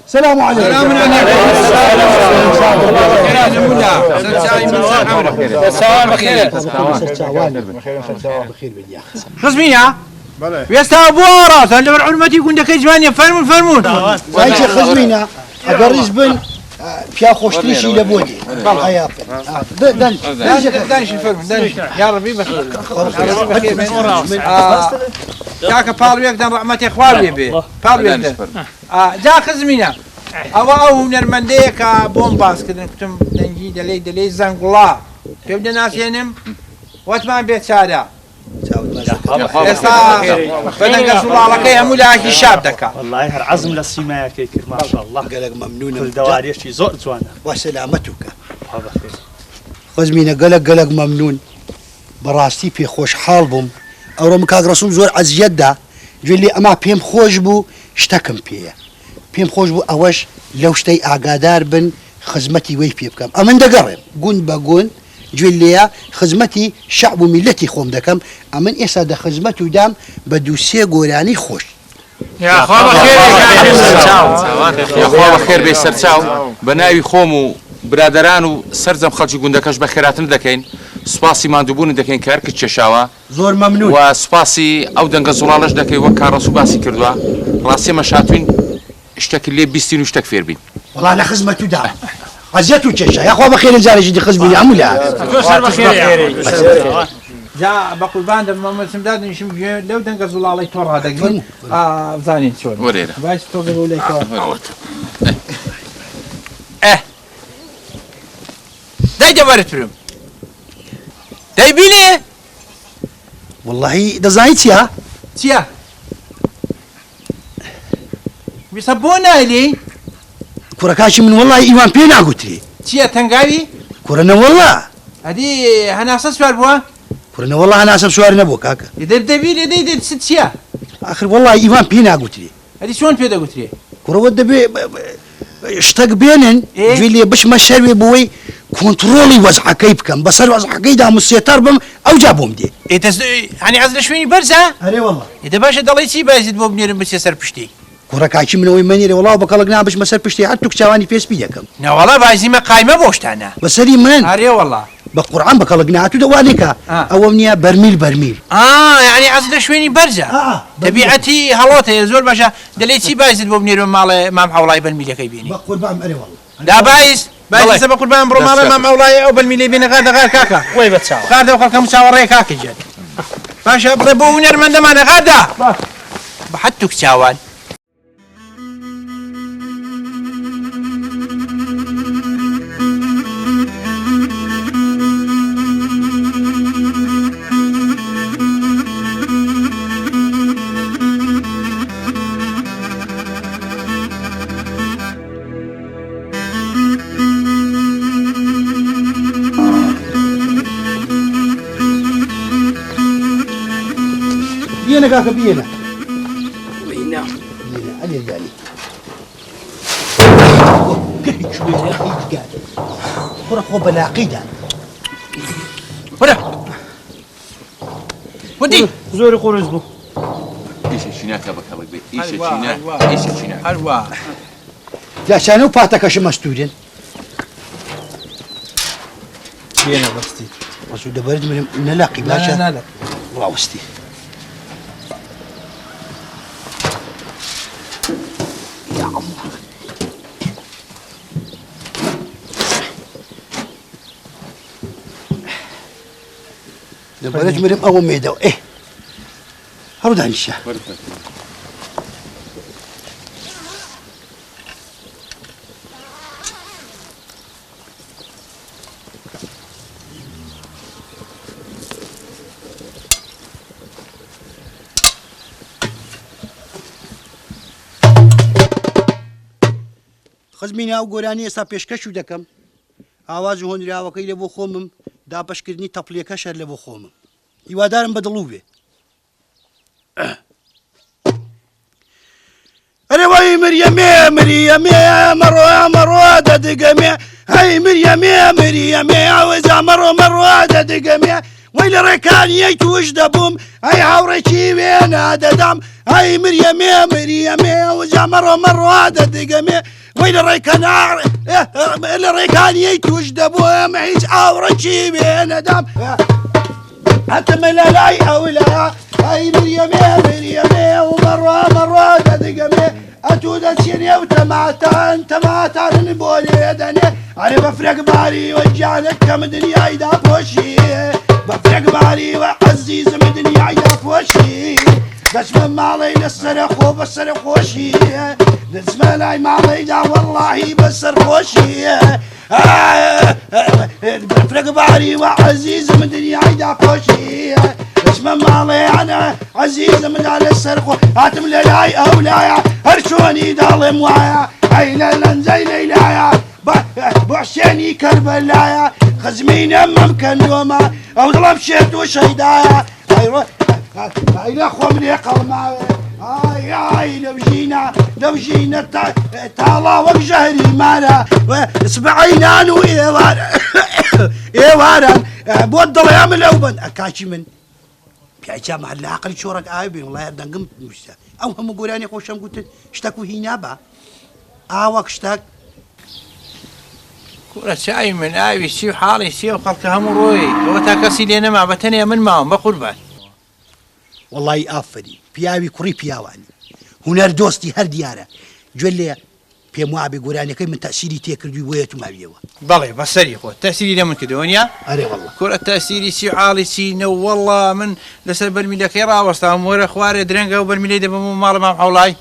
السلام عليكم. سلام عليكم. خزمينا ويستا بورا سنجبر علمتي كنت كجمانية فرمون زايشي خزمينا أقريز بن فيها خوشتريشي لبودي دانش الفرمون دانش يا ربي بخير جاك بالويك دان رحمتي اخوالي به بالويك جا خزمينا او نرمنديك بومباس كدن كتم دنجي دلي زنقلا كيبدا ناس ينم واتمان بيت ساده بدن قصوا الله لك يا مولاك الشاب دكا والله عزم للسماء كيكر ما شاء الله قالك ممنون كل دواري شي زور زوانا وسلامتك خزمينا قالك ممنون براستي في خوش حال بوم او رمكاك رسول زور عزيدا جولي اما بيم خوش بو اشتكم بيه بيم خوش بو اوش لو شتي اقادار بن خزمتي وي بيه بكم امن دقرب قون بقون جوليا خزمتي شعب وملتي خوم دكم امن اسا د خزمتو دام بدوسي قولاني خوش يا اخوان بخير يا اخوان بخير بيسرچاو بناوي خوم برادران و سرزم خەڵکی گوندەکەش بە خێراتن دەکەین سوپاسی ماندووبوون دەکەین کار کرد چێشاوە زۆر مەمنون و سوپاسی ئەو دەنگە زوڵاڵەش دەکەی وەک کارڕەسوو باسی کردووە ڕاستی مەشاتوین شتێکی لێ بیستین و شتێک فێر بین والله لە خزمەتو دام عزیەت و کێشە یاخوا بەخێرن جارێکی دی خزمینی هەموو لە جا بقربان دم ممسم داد نشم لو دنگ زلالی تورا دقیق زانین شون وريرة باش تقولوا لي داي جبرت برم داي بيني والله دەزانی چییە؟ چیە؟ بیسەبووە لێ کوڕەکاشی من وەڵڵی ئیوان پێ ناگوتری چییە تەنگاوی؟ کوڕە نەوەڵڵا ئەدی هەناسە سوار بووە؟ کوڕە نەوەڵڵا هەناسەم سوار نەبووە کاکە دەبی لێ دەی ست چییە؟ ئاخر وەڵڵی ئیوان پێ ناگوتری ئەدی چۆن پێ دەگوترێ؟ کوڕەوە دەبێ شتێک بێنن گوێ لێ بچمە شەروێ بۆی کۆنتڕۆڵی وەزعەکەی بکەم بەسەر وەزعەکەیدا موسێتەر بم ئەوجا بۆم دێ هەنی حەز لە شوێنی بەرزە؟ هەرێ وەڵڵا ئێدە باشە دەڵێ چی بازیت بۆ بنێرم بچێ سەر پشتی کوڕەکاکی منەوەی مەنیرە وەڵاو بە کەڵک نابچمە سەر پشتی هەر توک چاوانی پێسپی دەکەم نەوەڵا بازیمە قایمە بۆ شتانە بەسەری من هەرێ وەڵڵا بە قورعان بە کەڵک نهاتوو دەوانێکە ئەوەم نییە بەرمیل یعنی حەز لە شوێنی بەرزە دەبیعەتی هەڵۆتەیە زۆر باشە دەڵێ چی بازیت بۆ بنێرم ماڵێ مام حەوڵای بەرمیلەکەی بینی قوربان ئەرێ وەڵڵا دا بايس سبا قربان برو ماما مام اولاي او بالميلي بين غادا كاكا وي بتساوى غادا وخلكم مشاوري كاكا جد باشا بو ونرمن دمان غادا بحطوك شاوال بينا كاكا بينا علي الجاني قلت شو يا اخي قال كره خو بلاقيدا ودا ودي زوري قرز بو ايش شناك بك بي ايش شناك حلوة لا شانو باتك شو مستودين بينا بستي وشو دبرت من نلاقي باشا لا واو استي يا الله دبرت من أول ميدا إيه هرد عن الشاه خزمینە ئەو گۆرانی ئێستا پێشکەش و دەکەم ئاواز و هۆنراوەکەی لێ بۆ خۆمم داپەشکردنی تەپڵیەکە شەر لێ بۆ خۆمم هیوادارم بەدڵوو بێ ئەرێ وای مریەمێ مریەمێ مەڕۆ دەدگەمێ هەی مریەمێ ئەوەزا مەڕۆ دەدگەمێ وەی لە ڕێکانیەی توش دەبووم ئەی هاوڕێکی وێنە دەدەم ئەی مریەمێ مریەمێ وجا مەڕۆ دەدەگەمێ وەی لە ڕێکانیەی توش دەبووم هیچ ئاوڕێکی وێنەدەم هەتمە لە لای ئەولایە ئەی مریەمێ مریەمێ و مەڕۆ دەدەگەمێ ئەتوو دەچێنێ و تەماتانن بۆ لێدەنێ ئەرێ بە فرێکباری وەگیانت کەم دنیایدا پۆشی بە فرێکباری وە عەزیزم دنیایدا پۆشی دەچمە ماڵی لەسەرە خۆ بەسەر خۆشی دەچمە لای ماڵیدا وەڵڵاهی بەسەر خۆشی فرێکباری وە عەزیزم دنیایدا پۆشی دەچمە ماڵەیانە عەزیزمدا لەسەر خۆ هاتم لە لای ئەولایە هەر چۆنی داڵێم وایە ئەی لە لەنجەی لەیلایە بۆ حسێنی کەربەلایە خزمینە مەم کەندۆمە ئەو دڵم شێت و شەیدایە ئەی لە خۆم لێ قەڵماوێ ئای لەو ژینە تاڵا وەک ژەهری مارە سبعینان و ئێواران بۆ دڵێمە لەو بن ئەکاچی من پیاچام هەر لە عەقڵی چۆڕێک ئاوی بێ وڵای دەنگم نووسە ئەو هەموو گۆرانی خۆشەم گوتن شتێک و هینە بە ئاوەک شتێک کوڕە چای من ئاوی چی و حاڵی چی و خەڵکە هەموو ڕۆی ئەوە تا کەسی لێ نەما بە تەنێ من ماوم بە قوربان وەڵی ئافری پیاوی کوڕی پیاوانی هونەر دۆستی هەر دیارە گوێ لێ پێم وابێ گۆرانەکەی من تەسیری تێکردووی بۆیەت ماویەوە بەڵێ بەسەری خۆ تەسیری لە من کردەوە نیە ئەرێ وەڵڵا کوڕە تەسیری چی حاڵی چینە وەڵڵا من لەسەر بەرمیلەکەی ڕاوەستام وەرە خوارێ درەنگە و بەرمیلەی دەبم و ماڵە مام حەوڵای